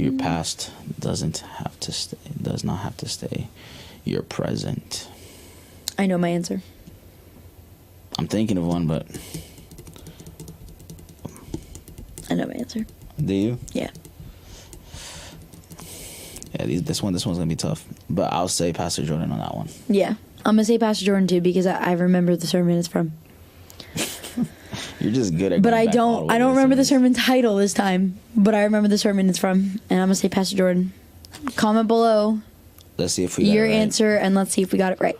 Your past does not have to stay your present. I know my answer. I'm thinking of one, but I know my answer. do you? Yeah. Yeah, this one's gonna be tough, but I'll say Pastor Jordan on that one. Yeah. I'm going to say Pastor Jordan too because I remember the sermon it's from. You're just good at. But I going back all the way don't to remember the sermons. sermon title this time, but I remember the sermon it's from, and I'm going to say Pastor Jordan. Comment below Let's see if we got your it right. answer and let's see if we got it right.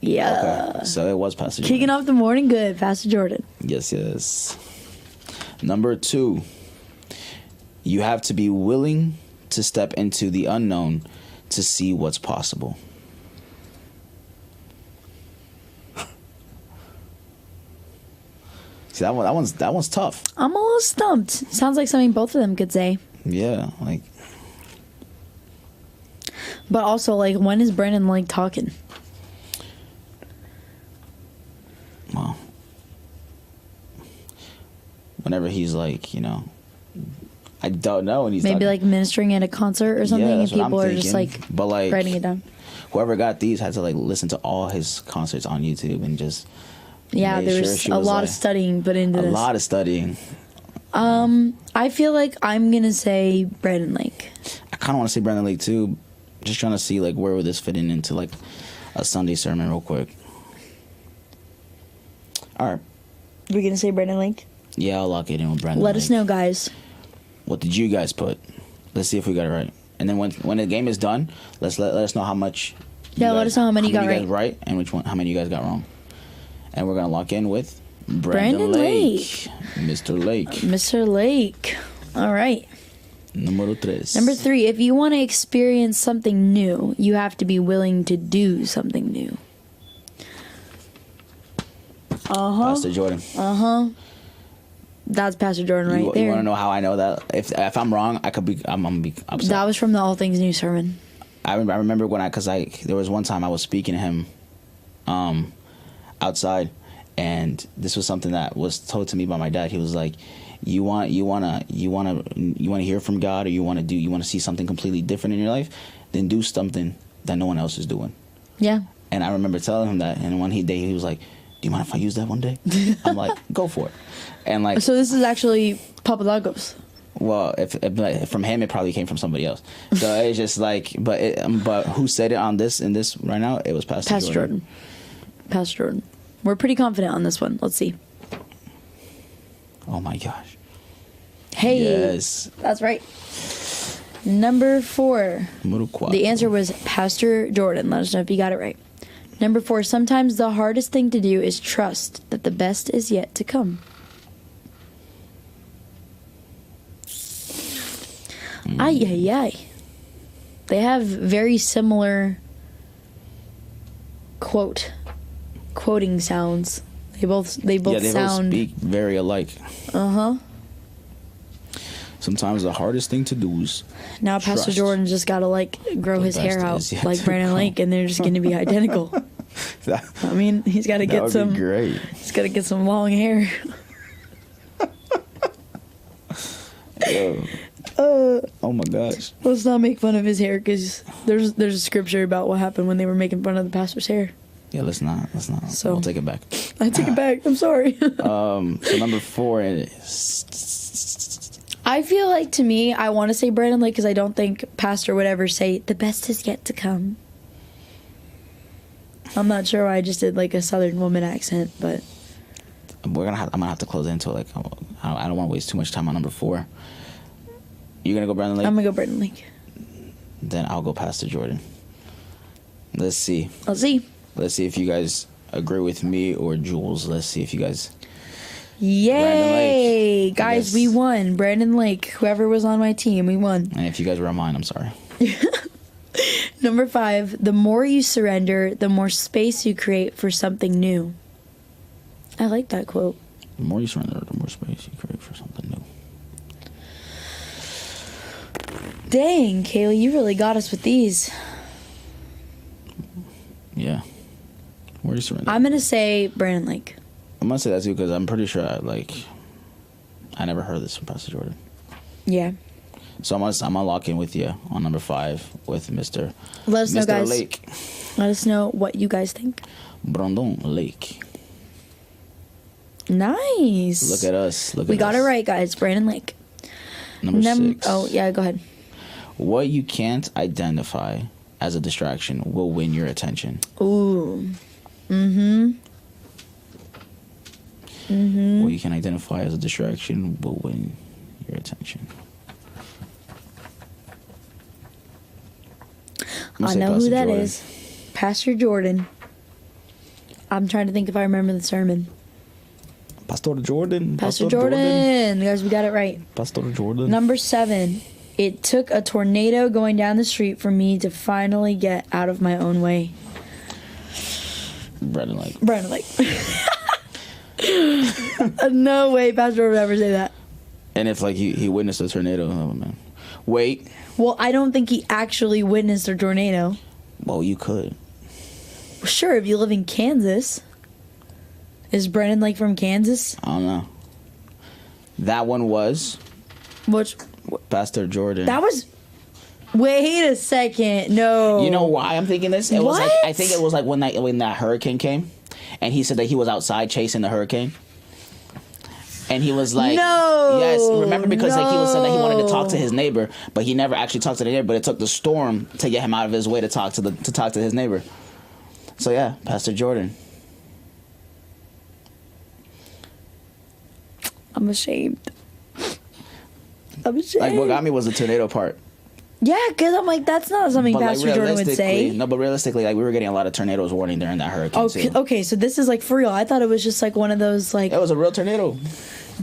Yeah. Okay, so it was Pastor Jordan. Kicking off the morning good, Pastor Jordan. Yes. Number 2, you have to be willing to step into the unknown to see what's possible. See, that one's tough. I'm a little stumped. Sounds like something both of them could say. Yeah, like. But also, like, when is Brandon like talking? Well, whenever he's like, I don't know when he's Maybe talking. like ministering at a concert or something, Yeah, and that's what people I'm are just thinking. like, But, like, writing it down. whoever got these had to like listen to all his concerts on YouTube and just Yeah, made there sure was she a was, lot like, of studying put into a this. lot of studying. I feel like I'm gonna say Brandon Lake. I kind of want to say Brandon Lake too. Just trying to see like where would this fit into like a Sunday sermon real quick. All right. We're gonna say Brandon Lake. Yeah, I'll lock it in with Brandon. Let Lake. us know, guys. What did you guys put? Let's see if we got it right. And then when the game is done, let us know how much. Let us know how many you got guys right and how many you guys got wrong. And we're gonna lock in with Brandon Lake. Mr. Lake. Mr. Lake. All right. Number 3. If you want to experience something new, you have to be willing to do something new. Pastor Jordan. That's Pastor Jordan right You there. want to know how I know that? If I'm wrong, I'm gonna be upset. That was from the All Things New sermon. I remember when there was one time I was speaking to him, outside, and this was something that was told to me by my dad. He was like, you want to hear from God, or you want to see something completely different in your life, then do something that no one else is doing. Yeah. And I remember telling him that, and one day he was like, do you mind if I use that one day? I'm like, go for it. And like, So this is actually Papa Lagos. well, if from him, it probably came from somebody else. So it's just like, but who said it in this right now? It was Pastor Jordan. Pastor Jordan. We're pretty confident on this one. Let's see. Oh my gosh. Hey. Yes. That's right. Number 4. The answer was Pastor Jordan. Let us know if you got it right. Number 4. Sometimes the hardest thing to do is trust that the best is yet to come. Ay, ay, ay. They have very similar quoting sounds. They both sound. Both speak very alike. Sometimes the hardest thing to do is Now Pastor trust. Jordan's just got to like grow his best hair out is yet like to Brandon come. Lake, and they're just going to be identical. I mean, he's got to That get would some. be great. He's got to get some long hair. Yo. Oh my gosh. Let's not make fun of his hair, because there's a scripture about what happened when they were making fun of the pastor's hair. Yeah, let's not. So- I'll take it back. I take it back. I'm sorry. So number 4 is I feel like, to me, I want to say Brandon Lake, because I don't think Pastor would ever say the best is yet to come. I'm not sure why I just did like a Southern woman accent, but I'm gonna have to close into it. Like, I don't want to waste too much time on number 4. You're gonna go Brandon Lake? I'm gonna go Brandon Lake. Then I'll go Pastor Jordan. Let's see. Let's see. Let's see if you guys agree with me or Jules. Let's see if you guys. Yay! Lake. Guys, Yes. we won. Brandon Lake, whoever was on my team, we won. And if you guys were on mine, I'm sorry. Number 5, the more you surrender, the more space you create for something new. I like that quote. The more you surrender, the more space you create for something new. Dang, Kaylee, you really got us with these. Yeah. The more you surrender. I'm going to say Brandon Lake. I'm gonna say that too because I'm pretty sure I never heard this from Pastor Jordan. Yeah. So I'm gonna lock in with you on number 5 with Mr. Let us know, Mr. guys. Lake. Let us know what you guys think. Brandon Lake. Nice. Look at us. We got it right, guys. Brandon Lake. Number 6. Oh, yeah, go ahead. What you can't identify as a distraction will win your attention. Ooh. What you can identify as a distraction will win your attention. I know who that is. Pastor Jordan. I'm trying to think if I remember the sermon. Pastor Jordan. Pastor Jordan. Guys, we got it right. Pastor Jordan. Number 7. It took a tornado going down the street for me to finally get out of my own way. Brandon Lake. Brandon Lake. No way Pastor Jordan would ever say that. And if he witnessed a tornado, oh man. Wait. Well, I don't think he actually witnessed a tornado. Well, you could. Sure, if you live in Kansas. Is Brandon Lake from Kansas? I don't know. That one was Which Pastor Jordan. that was. Wait a second. No. You know why I'm thinking this? It was like What? I think it was like when that hurricane came, and he said that he was outside chasing the hurricane. And he was like, No. yes, remember because like he was saying that he wanted to talk to No. his neighbor, but he never actually talked to the neighbor. But it took the storm to get him out of his way to talk to his neighbor. So yeah, Pastor Jordan. I'm ashamed. I'm ashamed. Like what got me was the tornado part. Yeah, because I'm like, that's not something But like Pastor Jordan would say. No, but realistically, like we were getting a lot of tornadoes warning during that hurricane too. Okay, so this is like for real. I thought it was just like one of those like It was a real tornado.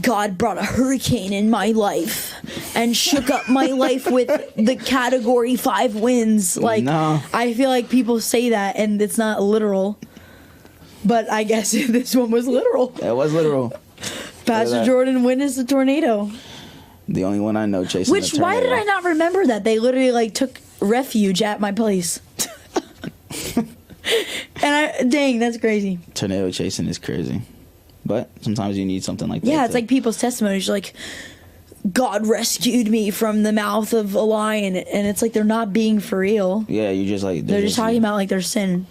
God brought a hurricane in my life and shook up my life with the Category 5 winds. Like, No. I feel like people say that and it's not literal. But I guess this one was literal. It was literal. Pastor Jordan witnessed a tornado. The only one I know chasing a tornado. Why did I not remember that? They literally like took refuge at my place. And dang, that's crazy. Tornado chasing is crazy. But sometimes you need something like that. Yeah, it's like people's testimonies. Like, God rescued me from the mouth of a lion. And it's like they're not being for real. Yeah, you just like... They're just talking about like their sin.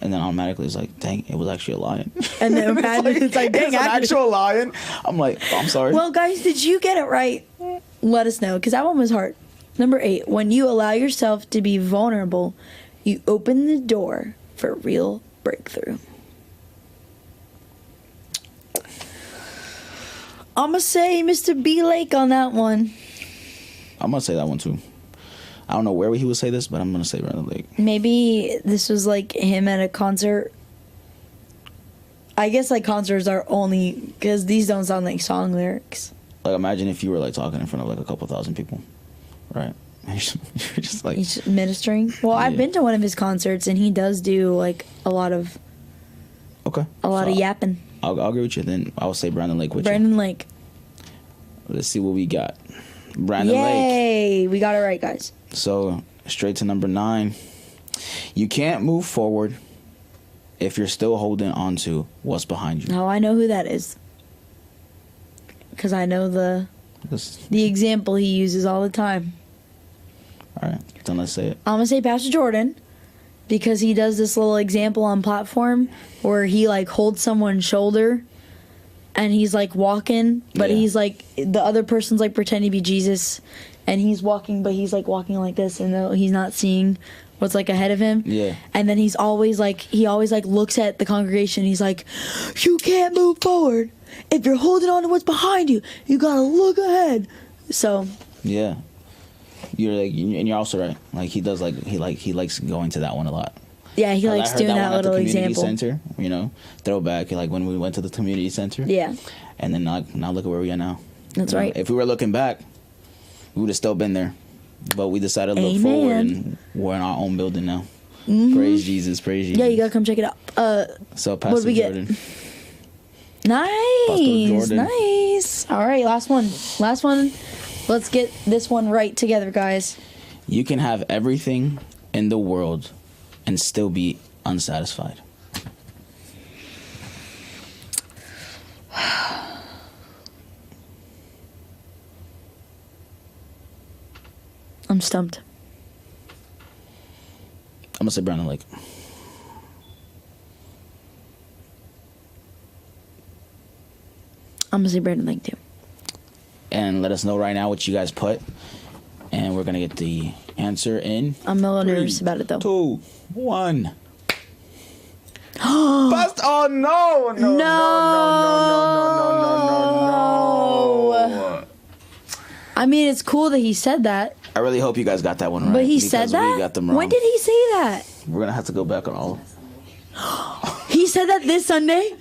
And then automatically it's like, dang, it was actually a lion. And then it's like dang, it's an actual lion. I'm like, oh, I'm sorry. Well, guys, did you get it right? Let us know, because that one was hard. Number 8, when you allow yourself to be vulnerable, you open the door for real breakthrough. I'm going to say Mr. B. Lake on that one. I'm going to say that one too. I don't know where he would say this, but I'm going to say Brandon Lake. Maybe this was like him at a concert. I guess like concerts are only, because these don't sound like song lyrics. Like imagine if you were like talking in front of like a couple thousand people, right? You're just like... He's ministering. Well, yeah. I've been to one of his concerts, and he does do like a lot of... Okay. A lot of yapping. I'll agree with you. Then I'll say Brandon Lake with you. Brandon Lake. Let's see what we got. Brandon Lake. Yay! We got it right, guys. So, straight to number 9. You can't move forward if you're still holding on to what's behind you. Oh, I know who that is. Because I know the example he uses all the time. All right, then let's say it. I'm going to say Pastor Jordan. Because he does this little example on platform where he like holds someone's shoulder and he's like walking, but he's like, the other person's like pretending to be Jesus and he's walking, but he's like walking like this and he's not seeing what's like ahead of him. Yeah. And then he always looks at the congregation. He's like, you can't move forward. If you're holding on to what's behind you, you gotta look ahead. So. Yeah. You're like, and you're also right. Like he does, like he likes going to that one a lot. Yeah, he likes doing that little example. Center, you know, throwback, like when we went to the community center. Yeah. And then now look at where we are now. That's right. If we were looking back, we would have still been there, but we decided to look forward, and we're in our own building now. Mm-hmm. Praise Jesus, praise Jesus. Yeah, you gotta come check it out. So Pastor Jordan. Nice, nice. All right, last one. Let's get this one right together, guys. You can have everything in the world and still be unsatisfied. I'm stumped. I'm going to say Brandon Lake. I'm going to say Brandon Lake, too. And let us know right now what you guys put. And we're going to get the answer in. I'm a little nervous about it, though. 2, 1. Oh, no. No. I mean, it's cool that he said that. I really hope you guys got that one right. But he said that? We got them wrong. When did he say that? We're going to have to go back on all. He said that this Sunday?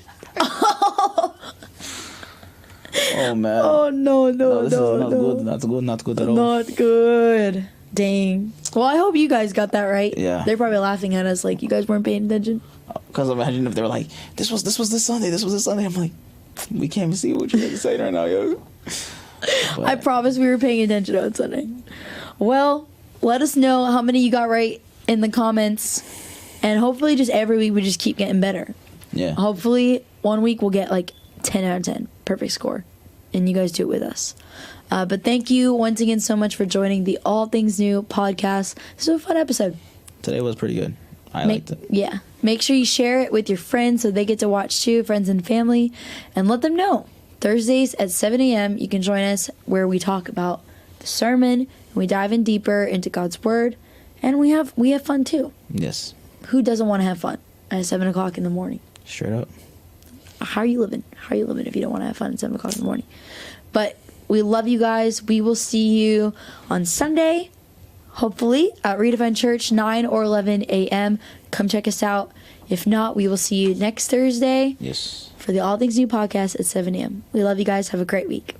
Oh, man. Oh, no. This is not good. Not good at all. Not good. Dang. Well, I hope you guys got that right. Yeah. They're probably laughing at us like you guys weren't paying attention. Because imagine if they were like, this was this Sunday. This was this Sunday. I'm like, we can't even see what you're saying right now, yo. But I promise we were paying attention on Sunday. Well, let us know how many you got right in the comments. And hopefully just every week we just keep getting better. Yeah. Hopefully one week we'll get like 10 out of 10. Perfect score. And you guys do it with us. But thank you once again so much for joining the All Things New podcast. This was a fun episode. Today was pretty good. I liked it. Yeah. Make sure you share it with your friends so they get to watch too, friends and family. And let them know. Thursdays at 7 a.m. you can join us where we talk about the sermon. And we dive in deeper into God's Word. And we have fun too. Yes. Who doesn't want to have fun at 7 o'clock in the morning? Straight up. How are you living? How are you living if you don't want to have fun at 7 o'clock in the morning? But we love you guys. We will see you on Sunday, hopefully, at Redefine.Church, 9 or 11 a.m. Come check us out. If not, we will see you next Thursday. Yes. For the All Things New podcast at 7 a.m. We love you guys. Have a great week.